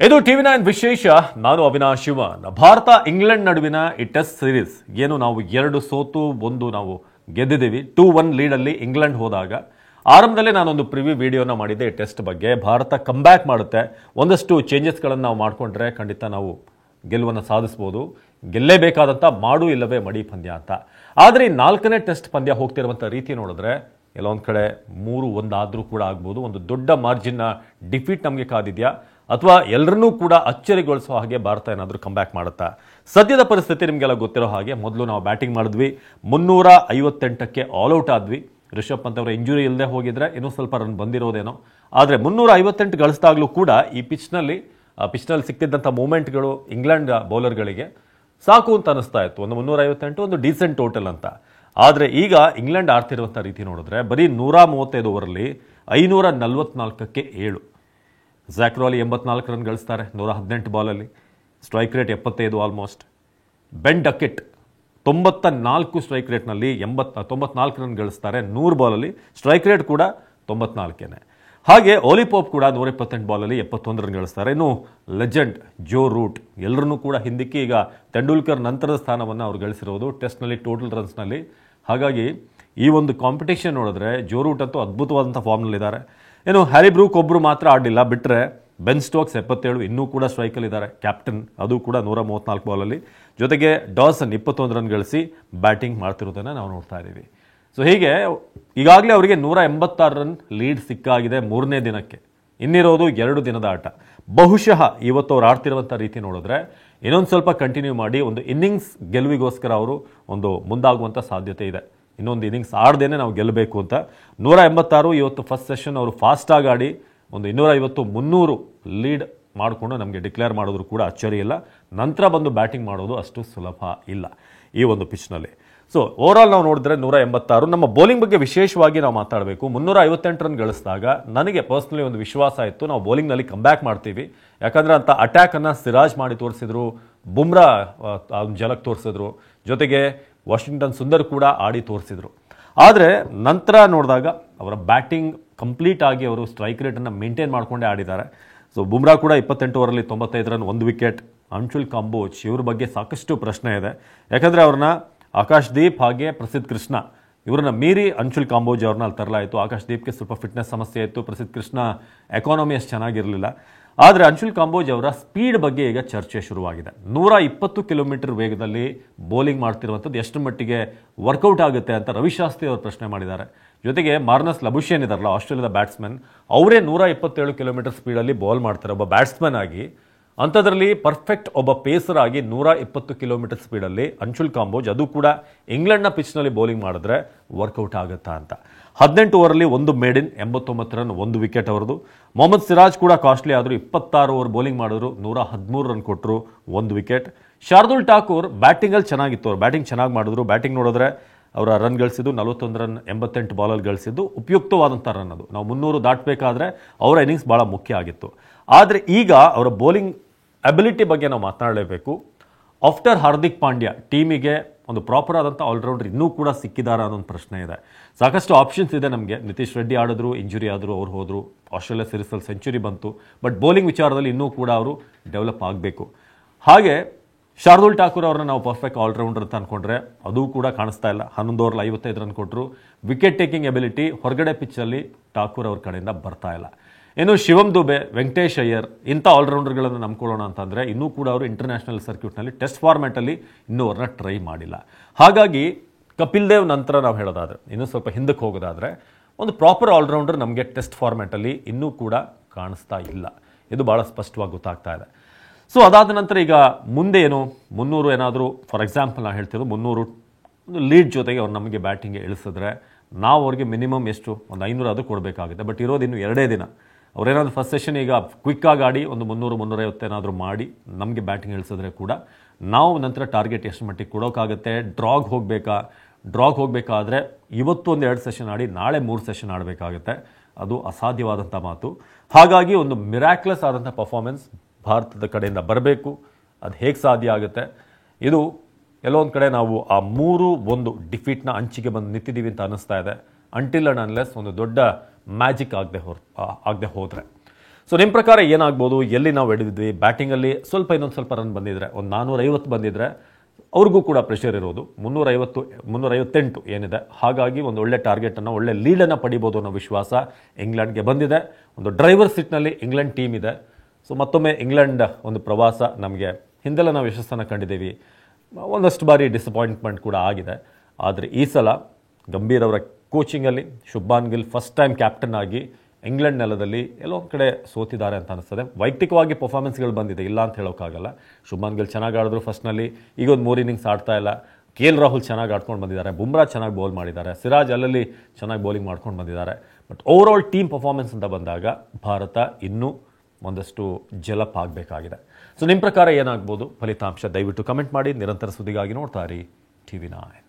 ಇದು ಟಿವಿ9 ವಿಶೇಷ. ನಾನು ಅವಿನಾಶ್ ಶಿವನ್. ಭಾರತ ಇಂಗ್ಲೆಂಡ್ ನಡುವಿನ ಈ ಟೆಸ್ಟ್ ಸೀರೀಸ್ ಏನು ನಾವು 2 ಸೋತು 1 ನಾವು ಗೆದ್ದಿದ್ದೀವಿ. 2-1 ಲೀಡಲ್ಲಿ ಇಂಗ್ಲೆಂಡ್ ಹೋದಾಗ ಆರಂಭದಲ್ಲೇ ನಾನೊಂದು ಪ್ರಿವ್ಯೂ ವಿಡಿಯೋನ ಮಾಡಿದ್ದೆ ಈ ಟೆಸ್ಟ್ ಬಗ್ಗೆ. ಭಾರತ ಕಮ್ಬ್ಯಾಕ್ ಮಾಡುತ್ತೆ, ಒಂದಷ್ಟು ಚೇಂಜಸ್ಗಳನ್ನು ನಾವು ಮಾಡಿಕೊಂಡ್ರೆ ಖಂಡಿತ ನಾವು ಗೆಲುವನ್ನು ಸಾಧಿಸಬಹುದು. ಗೆಲ್ಲೇಬೇಕಾದಂಥ ಮಾಡು ಇಲ್ಲವೇ ಮಡಿ ಪಂದ್ಯ ಅಂತ. ಆದರೆ ಈ 4ನೇ ಟೆಸ್ಟ್ ಪಂದ್ಯ ಹೋಗ್ತಿರುವಂಥ ರೀತಿ ನೋಡಿದ್ರೆ ಎಲ್ಲೊಂದು ಕಡೆ 3-1 ಆದರೂ ಕೂಡ ಆಗ್ಬೋದು. ಒಂದು ದೊಡ್ಡ ಮಾರ್ಜಿನ್ನ ಡಿಫೀಟ್ ನಮಗೆ ಕಾದಿದೆಯಾ ಅಥವಾ ಎಲ್ಲರನ್ನೂ ಕೂಡ ಅಚ್ಚರಿಗೊಳಿಸೋ ಹಾಗೆ ಭಾರತ ಏನಾದರೂ ಕಮ್ಬ್ಯಾಕ್ ಮಾಡುತ್ತಾ? ಸದ್ಯದ ಪರಿಸ್ಥಿತಿ ನಿಮಗೆಲ್ಲ ಗೊತ್ತಿರೋ ಹಾಗೆ ಮೊದಲು ನಾವು ಬ್ಯಾಟಿಂಗ್ ಮಾಡಿದ್ವಿ, 358ಕ್ಕೆ ಆಲ್ಔಟ್ ಆದ್ವಿ. ರಿಷಬ್ ಪಂತ್ ಅವರ ಇಂಜುರಿ ಇಲ್ಲದೆ ಹೋಗಿದ್ರೆ ಇನ್ನೂ ಸ್ವಲ್ಪ ರನ್ ಬಂದಿರೋದೇನೋ. ಆದರೆ 358 ಗಳಿಸಿದಾಗಲೂ ಕೂಡ ಈ ಪಿಚ್ನಲ್ಲಿ ಸಿಕ್ತಿದ್ದಂಥ ಮೂಮೆಂಟ್ಗಳು ಇಂಗ್ಲೆಂಡ್ ಬೌಲರ್ಗಳಿಗೆ ಸಾಕು ಅಂತ ಅನಿಸ್ತಾ ಇತ್ತು. ಒಂದು 358 ಒಂದು ಡೀಸೆಂಟ್ ಟೋಟಲ್ ಅಂತ. ಆದರೆ ಈಗ ಇಂಗ್ಲೆಂಡ್ ಆಡ್ತಿರುವಂಥ ರೀತಿ ನೋಡಿದ್ರೆ ಬರೀ 135 ಓವರಲ್ಲಿ 544ಕ್ಕೆ 7. ಝ್ಯಾಕ್ ರಾಲಿ 84 ರನ್ ಗಳಿಸ್ತಾರೆ 118 ಬಾಲಲ್ಲಿ. Strike rate 75 almost. Ben Duckett 94 strike ರೇಟ್ನಲ್ಲಿ 94 ರನ್ ಗಳಿಸ್ತಾರೆ 100 ಬಾಲಲ್ಲಿ. ಸ್ಟ್ರೈಕ್ ರೇಟ್ ಕೂಡ 94. ಹಾಗೆ ಓಲಿ ಪೋಪ್ ಕೂಡ 128 ಬಾಲಲ್ಲಿ 71 ರನ್ ಗಳಿಸ್ತಾರೆ. ಇನ್ನು ಲೆಜೆಂಡ್ ಜೋ ರೂಟ್ ಎಲ್ಲರನ್ನೂ ಕೂಡ ಹಿಂದಕ್ಕೆ ಈಗ ತೆಂಡೂಲ್ಕರ್ ನಂತರದ ಸ್ಥಾನವನ್ನು ಅವ್ರು ಗಳಿಸಿರೋದು ಟೆಸ್ಟ್ನಲ್ಲಿ ಟೋಟಲ್ ರನ್ಸ್ನಲ್ಲಿ. ಹಾಗಾಗಿ ಈ ಒಂದು ಕಾಂಪಿಟೇಷನ್ ನೋಡಿದ್ರೆ ಜೋ ರೂಟ್ ಅಂತೂ ಅದ್ಭುತವಾದಂಥ ಫಾರ್ಮ್ನಲ್ಲಿದ್ದಾರೆ. ಏನು ಹ್ಯಾರಿ ಬ್ರೂಕ್ ಒಬ್ಬರು ಮಾತ್ರ ಆಡಿಲ್ಲ, ಬಿಟ್ಟರೆ ಬೆನ್ ಸ್ಟೋಕ್ಸ್ 77 ಇನ್ನೂ ಕೂಡ ಸ್ಟ್ರೈಕಲ್ಲಿದ್ದಾರೆ. ಕ್ಯಾಪ್ಟನ್ ಅದು ಕೂಡ 134 ಬಾಲಲ್ಲಿ. ಜೊತೆಗೆ ಡಾಸನ್ 21 ರನ್ ಗಳಿಸಿ ಬ್ಯಾಟಿಂಗ್ ಮಾಡ್ತಿರೋದನ್ನು ನಾವು ನೋಡ್ತಾ ಇದ್ದೀವಿ. ಸೊ ಹೀಗೆ ಈಗಾಗಲೇ ಅವರಿಗೆ 186 ರನ್ ಲೀಡ್ ಸಿಕ್ಕಾಗಿದೆ 3ನೇ ದಿನಕ್ಕೆ. ಇನ್ನಿರೋದು 2 ದಿನದ ಆಟ. ಬಹುಶಃ ಇವತ್ತು ಅವ್ರು ಆಡ್ತಿರುವಂಥ ರೀತಿ ನೋಡಿದ್ರೆ ಇನ್ನೊಂದು ಸ್ವಲ್ಪ ಕಂಟಿನ್ಯೂ ಮಾಡಿ ಒಂದು ಇನ್ನಿಂಗ್ಸ್ ಗೆಲುವಿಗೋಸ್ಕರ ಅವರು ಒಂದು ಮುಂದಾಗುವಂಥ ಸಾಧ್ಯತೆ ಇದೆ. ಇನ್ನೊಂದು ಇನ್ನಿಂಗ್ಸ್ ಆಡ್ದೇನೆ ನಾವು ಗೆಲ್ಲಬೇಕು ಅಂತ. 186 ಇವತ್ತು ಫಸ್ಟ್ ಸೆಷನ್ ಅವರು ಫಾಸ್ಟಾಗಿ ಆಡಿ ಒಂದು 250-300 ಲೀಡ್ ಮಾಡಿಕೊಂಡು ನಮಗೆ ಡಿಕ್ಲೇರ್ ಮಾಡಿದ್ರು ಕೂಡ ಅಚ್ಚರಿ ಇಲ್ಲ. ನಂತರ ಬಂದು ಬ್ಯಾಟಿಂಗ್ ಮಾಡೋದು ಅಷ್ಟು ಸುಲಭ ಇಲ್ಲ ಈ ಒಂದು ಪಿಚ್ನಲ್ಲಿ. ಸೊ ಓವರಾಲ್ ನಾವು ನೋಡಿದ್ರೆ 186. ನಮ್ಮ ಬೌಲಿಂಗ್ ಬಗ್ಗೆ ವಿಶೇಷವಾಗಿ ನಾವು ಮಾತಾಡಬೇಕು. 358 ರನ್ ಗಳಿಸಿದಾಗ ನನಗೆ ಪರ್ಸ್ನಲಿ ಒಂದು ವಿಶ್ವಾಸ ಇತ್ತು, ನಾವು ಬೌಲಿಂಗ್ನಲ್ಲಿ ಕಮ್ಬ್ಯಾಕ್ ಮಾಡ್ತೀವಿ. ಯಾಕಂದರೆ ಅಂತ ಅಟ್ಯಾಕನ್ನು ಸಿರಾಜ್ ಮಾಡಿ ತೋರಿಸಿದ್ರು, ಬುಮ್ರಾ ಝಲಕ್ ತೋರಿಸಿದ್ರು, ಜೊತೆಗೆ ವಾಷಿಂಗ್ಟನ್ ಸುಂದರ್ ಕೂಡ ಆಡಿ ತೋರಿಸಿದ್ರು. ಆದರೆ ನಂತರ ನೋಡಿದಾಗ ಅವರ ಬ್ಯಾಟಿಂಗ್ ಕಂಪ್ಲೀಟ್ ಆಗಿ ಅವರು ಸ್ಟ್ರೈಕ್ ರೇಟನ್ನು ಮೇಂಟೈನ್ ಮಾಡಿಕೊಂಡೇ ಆಡಿದ್ದಾರೆ. ಸೊ ಬುಮ್ರಾ ಕೂಡ 28 ಓವರಲ್ಲಿ 95 ರನ್ 1 ವಿಕೆಟ್. ಅಂಶುಲ್ ಕಾಂಬೋಜ್ ಇವ್ರ ಬಗ್ಗೆ ಸಾಕಷ್ಟು ಪ್ರಶ್ನೆ ಇದೆ. ಯಾಕಂದರೆ ಅವ್ರನ್ನ ಆಕಾಶ್ ದೀಪ್ ಹಾಗೆ ಪ್ರಸಿದ್ಧ ಕೃಷ್ಣ ಇವ್ರನ್ನ ಮೀರಿ ಅಂಶುಲ್ ಕಾಂಬೋಜ್ ಅವ್ರನ್ನ ಅಲ್ಲಿ ತರಲಾಯಿತು. ಆಕಾಶ್ ದೀಪ್ಗೆ ಸ್ವಲ್ಪ ಫಿಟ್ನೆಸ್ ಸಮಸ್ಯೆ ಇತ್ತು, ಪ್ರಸಿದ್ಧ ಕೃಷ್ಣ ಎಕಾನಮಿ ಅಷ್ಟು ಚೆನ್ನಾಗಿರಲಿಲ್ಲ. ಆದರೆ ಅಂಶುಲ್ ಕಾಂಬೋಜ್ ಅವರ ಸ್ಪೀಡ್ ಬಗ್ಗೆ ಈಗ ಚರ್ಚೆ ಶುರುವಾಗಿದೆ. 120 ಕಿಲೋಮೀಟರ್ ವೇಗದಲ್ಲಿ ಬೌಲಿಂಗ್ ಮಾಡ್ತಿರುವಂಥದ್ದು ಎಷ್ಟು ಮಟ್ಟಿಗೆ ವರ್ಕೌಟ್ ಆಗುತ್ತೆ ಅಂತ ರವಿಶಾಸ್ತ್ರಿ ಅವರು ಪ್ರಶ್ನೆ ಮಾಡಿದ್ದಾರೆ. ಜೊತೆಗೆ ಮಾರ್ನಸ್ ಲಬುಷೇನ್ ಇದಾರಲ್ಲ ಆಸ್ಟ್ರೇಲಿಯಾದ ಬ್ಯಾಟ್ಸ್ಮನ್, ಅವರೇ 127 ಕಿಲೋಮೀಟರ್ ಸ್ಪೀಡಲ್ಲಿ ಬಾಲ್ ಮಾಡ್ತಾರೆ ಒಬ್ಬ ಬ್ಯಾಟ್ಸ್ಮನ್ ಆಗಿ. ಅಂಥದ್ರಲ್ಲಿ ಪರ್ಫೆಕ್ಟ್ ಒಬ್ಬ ಪೇಸರ್ ಆಗಿ 120 ಕಿಲೋಮೀಟರ್ ಸ್ಪೀಡಲ್ಲಿ ಅಂಶುಲ್ ಕಾಂಬೋಜ್, ಅದು ಕೂಡ ಇಂಗ್ಲೆಂಡ್ನ ಪಿಚ್ನಲ್ಲಿ ಬೌಲಿಂಗ್ ಮಾಡಿದ್ರೆ ವರ್ಕೌಟ್ ಆಗುತ್ತಾ ಅಂತ. 18 ಓವರಲ್ಲಿ 1 ಮೇಡಿನ್ 89 ರನ್ 1 ವಿಕೆಟ್ ಅವರದು. ಮೊಹಮ್ಮದ್ ಸಿರಾಜ್ ಕೂಡ ಕಾಸ್ಟ್ಲಿ ಆದರು, 26 ಓವರ್ ಬೌಲಿಂಗ್ ಮಾಡಿದ್ರು 113 ರನ್ ಕೊಟ್ಟರು 1 ವಿಕೆಟ್. ಶಾರ್ದುಲ್ ಠಾಕೂರ್ ಬ್ಯಾಟಿಂಗಲ್ಲಿ ಚೆನ್ನಾಗಿತ್ತು, ಅವ್ರು ಬ್ಯಾಟಿಂಗ್ ಚೆನ್ನಾಗಿ ಮಾಡಿದ್ರು. ಬ್ಯಾಟಿಂಗ್ ನೋಡಿದ್ರೆ ಅವರ ರನ್ ಗಳಿಸಿದ್ದು 41 ರನ್ 88 ಬಾಲಲ್ಲಿ ಗಳಿಸಿದ್ದು ಉಪಯುಕ್ತವಾದಂಥ ರನ್. ಅದು ನಾವು 300 ದಾಟಬೇಕಾದ್ರೆ ಅವರ ಇನ್ನಿಂಗ್ಸ್ ಭಾಳ ಮುಖ್ಯ ಆಗಿತ್ತು. ಆದರೆ ಈಗ ಅವರ ಬೌಲಿಂಗ್ ಅಬಿಲಿಟಿ ಬಗ್ಗೆ ನಾವು ಮಾತನಾಡಲೇಬೇಕು. ಆಫ್ಟರ್ ಹಾರ್ದಿಕ್ ಪಾಂಡ್ಯ ಟೀಮಿಗೆ ಒಂದು ಪ್ರಾಪರ್ ಆದಂಥ ಆಲ್ರೌಂಡರ್ ಇನ್ನೂ ಕೂಡ ಸಿಕ್ಕಿದಾರ ಅನ್ನೋ ಒಂದು ಪ್ರಶ್ನೆ ಇದೆ. ಸಾಕಷ್ಟು ಆಪ್ಷನ್ಸ್ ಇದೆ ನಮಗೆ. ನಿತೀಶ್ ರೆಡ್ಡಿ ಆಡಿದ್ರು, ಇಂಜುರಿ ಆದರು, ಅವ್ರು ಹೋದರು. ಆಸ್ಟ್ರೇಲಿಯಾ ಸೀರೀಸಲ್ಲಿ ಸೆಂಚುರಿ ಬಂತು, ಬಟ್ ಬೌಲಿಂಗ್ ವಿಚಾರದಲ್ಲಿ ಇನ್ನೂ ಕೂಡ ಅವರು ಡೆವಲಪ್ ಆಗಬೇಕು. ಹಾಗೆ ಶಾರ್ದುಲ್ ಠಾಕೂರ್ ಅವ್ರನ್ನ ನಾವು ಪರ್ಫೆಕ್ಟ್ ಆಲ್ರೌಂಡರ್ ಅಂತ ಅಂದ್ಕೊಂಡ್ರೆ ಅದು ಕೂಡ ಕಾಣಿಸ್ತಾ ಇಲ್ಲ. 11 ಓವರಲ್ಲಿ 55 ರನ್ ಕೊಟ್ಟರು. ವಿಕೆಟ್ ಟೇಕಿಂಗ್ ಎಬಿಲಿಟಿ ಹೊರಗಡೆ ಪಿಚ್ಚಲ್ಲಿ ಠಾಕೂರ್ ಅವ್ರ ಕಡೆಯಿಂದ ಬರ್ತಾ ಇಲ್ಲ. ಇನ್ನು ಶಿವಮ್ ದುಬೆ, ವೆಂಕಟೇಶ್ ಅಯ್ಯರ್ ಇಂಥ ಆಲ್ರೌಂಡರ್ಗಳನ್ನು ನಂಬ್ಕೊಳ್ಳೋಣ ಅಂತಂದರೆ ಇನ್ನೂ ಕೂಡ ಅವರು ಇಂಟರ್ನ್ಯಾಷನಲ್ ಸರ್ಕ್ಯೂಟ್ನಲ್ಲಿ ಟೆಸ್ಟ್ ಫಾರ್ಮ್ಯಾಟಲ್ಲಿ ಇನ್ನೂ ಅವ್ರನ್ನ ಟ್ರೈ ಮಾಡಿಲ್ಲ. ಹಾಗಾಗಿ ಕಪಿಲ್ ದೇವ್ ನಂತರ ನಾವು ಹೇಳೋದಾದರೆ, ಇನ್ನೂ ಸ್ವಲ್ಪ ಹಿಂದಕ್ಕೆ ಹೋಗೋದಾದರೆ, ಒಂದು ಪ್ರಾಪರ್ ಆಲ್ರೌಂಡರ್ ನಮಗೆ ಟೆಸ್ಟ್ ಫಾರ್ಮ್ಯಾಟಲ್ಲಿ ಇನ್ನೂ ಕೂಡ ಕಾಣಿಸ್ತಾ ಇಲ್ಲ. ಇದು ಭಾಳ ಸ್ಪಷ್ಟವಾಗಿ ಗೊತ್ತಾಗ್ತಾ ಇದೆ. ಸೊ ಅದಾದ ನಂತರ ಈಗ ಮುಂದೆ ಏನು 300 ಏನಾದರೂ ಫಾರ್ ಎಕ್ಸಾಂಪಲ್ ನಾವು ಹೇಳ್ತಿರೋದು 300 ಒಂದು ಲೀಡ್ ಜೊತೆಗೆ ಅವ್ರು ನಮಗೆ ಬ್ಯಾಟಿಂಗ್ಗೆ ಇಳಿಸಿದ್ರೆ ನಾವು ಅವ್ರಿಗೆ ಮಿನಿಮಮ್ ಎಷ್ಟು ಒಂದು 500 ಅದು ಕೊಡಬೇಕಾಗುತ್ತೆ. ಬಟ್ ಇರೋದು ಇನ್ನು 2 ದಿನ. ಅವರೇನಾದರೂ ಫಸ್ಟ್ ಸೆಷನ್ ಈಗ ಕ್ವಿಕ್ಕಾಗಿ ಆಡಿ ಒಂದು 300-350 ಏನಾದರೂ ಮಾಡಿ ನಮಗೆ ಬ್ಯಾಟಿಂಗ್ ಇಳಿಸಿದ್ರೆ ಕೂಡ ನಾವು ನಂತರ ಟಾರ್ಗೆಟ್ ಎಷ್ಟು ಮಟ್ಟಿಗೆ ಕೊಡೋಕ್ಕಾಗುತ್ತೆ. ಡ್ರಾಗ್ ಹೋಗಬೇಕಾದ್ರೆ ಇವತ್ತು ಒಂದು 2 ಸೆಷನ್ ಆಡಿ ನಾಳೆ 3 ಸೆಷನ್ ಆಡಬೇಕಾಗುತ್ತೆ. ಅದು ಅಸಾಧ್ಯವಾದಂಥ ಮಾತು. ಹಾಗಾಗಿ ಒಂದು ಮಿರಾಕ್ಯುಲಸ್ ಆದಂಥ ಪರ್ಫಾರ್ಮೆನ್ಸ್ ಭಾರತದ ಕಡೆಯಿಂದ ಬರಬೇಕು. ಅದು ಹೇಗೆ ಸಾಧ್ಯ ಆಗುತ್ತೆ? ಇದು ಎಲ್ಲೋ ಒಂದು ಕಡೆ ನಾವು ಆ 3-1 ಡಿಫೀಟ್ನ ಅಂಚಿಗೆ ಬಂದು ನಿಂತಿದ್ದೀವಿ ಅಂತ ಅನ್ನಿಸ್ತಾ ಇದೆ. ಅಂಟಿಲ್ ಅಂಡ್ ಅನ್ಲೆಸ್ ಒಂದು ದೊಡ್ಡ ಮ್ಯಾಜಿಕ್ ಆಗದೆ ಹೋದರೆ. ಸೊ ನಿಮ್ಮ ಪ್ರಕಾರ ಏನಾಗ್ಬೋದು, ಎಲ್ಲಿ ನಾವು ಹಿಡಿದಿದ್ವಿ, ಬ್ಯಾಟಿಂಗಲ್ಲಿ ಇನ್ನೊಂದು ಸ್ವಲ್ಪ ರನ್ ಬಂದಿದ್ರೆ, ಒಂದು 450 ಬಂದಿದ್ರೆ ಅವ್ರಿಗೂ ಕೂಡ ಪ್ರೆಷರ್ ಇರೋದು. 358 ಏನಿದೆ, ಹಾಗಾಗಿ ಒಂದು ಒಳ್ಳೆ ಟಾರ್ಗೆಟನ್ನು, ಒಳ್ಳೆ ಲೀಡನ್ನು ಪಡಿಬೋದು ಅನ್ನೋ ವಿಶ್ವಾಸ ಇಂಗ್ಲೆಂಡ್ಗೆ ಬಂದಿದೆ. ಒಂದು ಡ್ರೈವರ್ ಸೀಟ್ನಲ್ಲಿ ಇಂಗ್ಲೆಂಡ್ ಟೀಮ್ ಇದೆ. ಸೊ ಮತ್ತೊಮ್ಮೆ ಇಂಗ್ಲೆಂಡ್ ಒಂದು ಪ್ರವಾಸ, ನಮಗೆ ಹಿಂದೆಲ್ಲ ನಾವು ಯಶಸ್ಸನ್ನು ಕಂಡಿದ್ದೀವಿ, ಒಂದಷ್ಟು ಬಾರಿ ಡಿಸಪಾಯಿಂಟ್ಮೆಂಟ್ ಕೂಡ ಆಗಿದೆ. ಆದರೆ ಈ ಸಲ ಗಂಭೀರ್ ಅವರ ಕೋಚಿಂಗಲ್ಲಿ Shubman Gill first time captain ಆಗಿ ಇಂಗ್ಲೆಂಡ್ ನೆಲದಲ್ಲಿ ಎಲ್ಲೋ ಕಡೆ ಸೋತಿದ್ದಾರೆ ಅಂತ ಅನಿಸ್ತದೆ. ವೈಯಕ್ತಿಕವಾಗಿ ಪರ್ಫಾರ್ಮೆನ್ಸ್ಗಳು ಬಂದಿದೆ, ಇಲ್ಲ ಅಂತ ಹೇಳೋಕ್ಕಾಗಲ್ಲ. ಶುಭ್ಮಾನ್ ಗಿಲ್ ಚೆನ್ನಾಗಿ ಆಡಿದ್ರು ಫಸ್ಟ್ನಲ್ಲಿ, ಈಗ ಒಂದು 3 ಇನ್ನಿಂಗ್ಸ್ ಆಡ್ತಾ ಇಲ್ಲ. KL ರಾಹುಲ್ ಚೆನ್ನಾಗಿ ಆಡ್ಕೊಂಡು ಬಂದಿದ್ದಾರೆ, ಬುಮ್ರಾ ಚೆನ್ನಾಗಿ ಬೌಲ್ ಮಾಡಿದ್ದಾರೆ, ಸಿರಾಜ್ ಅಲ್ಲಲ್ಲಿ ಚೆನ್ನಾಗಿ ಬೌಲಿಂಗ್ ಮಾಡ್ಕೊಂಡು ಬಂದಿದ್ದಾರೆ. ಬಟ್ ಓವರಾಲ್ ಟೀಮ್ ಪರ್ಫಾರ್ಮೆನ್ಸ್ ಅಂತ ಬಂದಾಗ ಭಾರತ ಇನ್ನೂ ಒಂದಷ್ಟು ಜಲಪ್ ಆಗಬೇಕಾಗಿದೆ. ಸೊ ನಿಮ್ಮ ಪ್ರಕಾರ ಏನಾಗ್ಬೋದು ಫಲಿತಾಂಶ, ದಯವಿಟ್ಟು ಕಮೆಂಟ್ ಮಾಡಿ. ನಿರಂತರ ಸುದ್ದಿಗಾಗಿ ನೋಡ್ತಾ ಇರಿ TV9.